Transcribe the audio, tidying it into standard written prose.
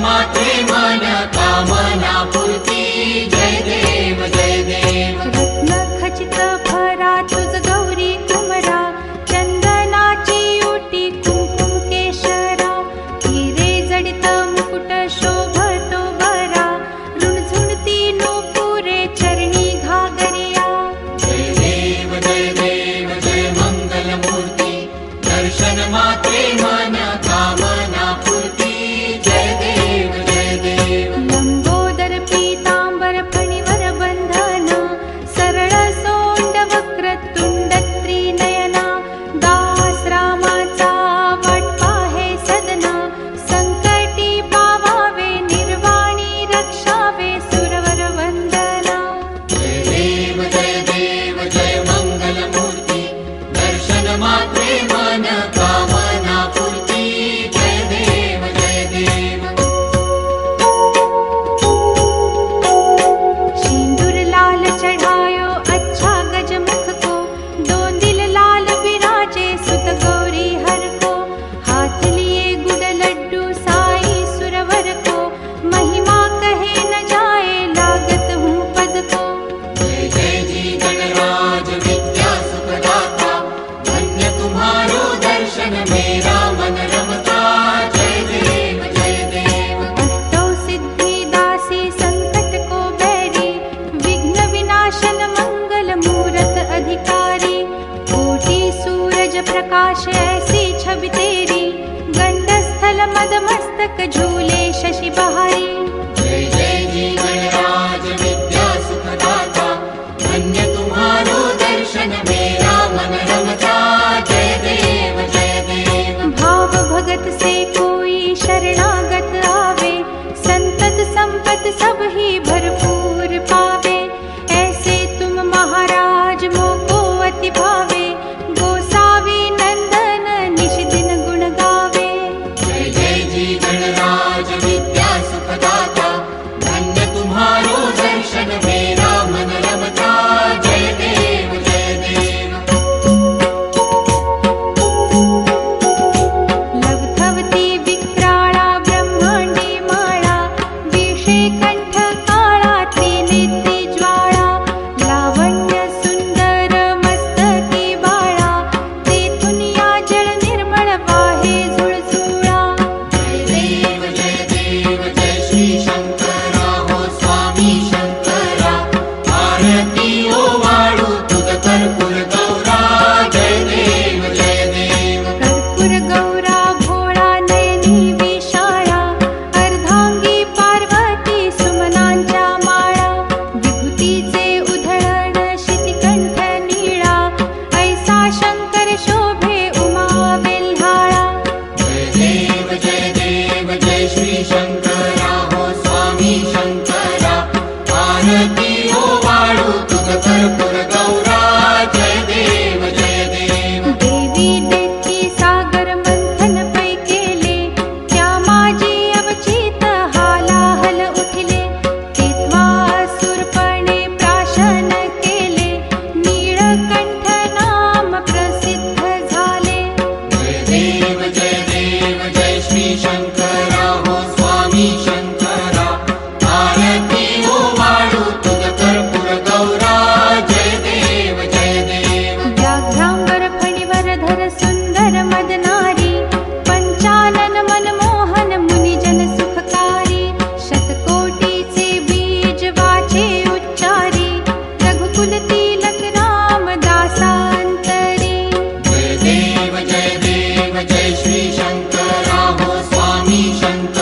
मात्रे मन कामना पूर्ती जय देव जय देव रत्न खचित भरा तुझ गौरी कुमरा चंदनाची उटी कुंकुम केशरा हिरे जडित मुकुट शोभतो बरा रुणझुणती नूपुरे चरणी घागरिया जय मंगल मूर्ती दर्शन मात्रे मन कामना पूर्ती जय देव लंबोदर पीतांबर फणीवर बंधन सरळ सोंड वक्र तुंड त्रिनयना दास रामाचा वाट पाहे सदना संकटी पावावे निर्वाणी रक्षावे सुरवर वंदना जय मंगल मूर्ती दर्शन मात्रे मन कामना पूर्ती जय देव सिंदूर लाल चढ़ायो अच्छा गजमुख को दो दिल लाल विराजे सुत गौरी हर को हाथ लिए गुड़ लड्डू साई सुरवर को महिमा कहे न जाए लागत हूँ पद को जय जी गणराज विद्या सुखदाता धन्य तुम्हारो दर्शन मेरा मन रमता जय देव अष्टौ सिद्धि दासी संकट को बैरी विघ्न विनाशन मंगल मूरत अधिकारी कोटि सूरज प्रकाश ऐसी छवि तेरी गंडस्थल मद मस्तक झूले शशि बहारी जय जी गणराज विद्या सुखदाता धन्य तुम्हारो दर्शन मेरा मन रमता जय देव भाव भगत से कोई शरणागत आवे संतत संपत सब ही भरपूर पावे ऐसे तुम महाराज मोको अति भावे गोसावी नंदन निश दिन गुण गावे जय जी गणराज विद्या सुखदाता धन्य तुम्हारो दर्शन मेरा मन रमता जय देव लवथवती विक्राळा ब्रह्मांडी माळा विषे कंठ काळा त्रिनेत्री ज्वाळा लावण्य सुंदर मस्तकी बाळा तेथून या जळ निर्मळ वाहे झुळझुळा जय श्री शंकरा हो स्वामी शंकरा आरती ओ वाळू तुझ कर्पूर गौरा जय देव कर्पूर गौरा भोळा नयनी विशाळा अर्धांगी पार्वती सुमनांच्या माळा विभूतीचे उधळण शितिकंठ नीळा ऐसा शंकर शोभे उमा वेल्हाळा जय श्री शंकरा हो स्वामी शंकरा आरती ओ वाळू तुझ कर्पूर गौरा जय देव देवी देती सागर मंथन पै केले त्या माझी अवचित हालाहल उठले तेव्हा असुरपणे प्राशन केले नीळकंठ नाम प्रसिद्ध झाले जय श्री शंकरा हो स्वामी शंकरा आरती ओ वाळू तुझ कर्पूर गौरा जय देव जय व्याघ्रांबर फणीवर धर सुंदर मदनारी पंचानन मनमोहन मुनिजन सुखकारी शतकोटीचे बीज वाचे उच्चारी रघुकुल तिलक राम दासांतरी जय श्री शंकरा हो स्वामी शंकरा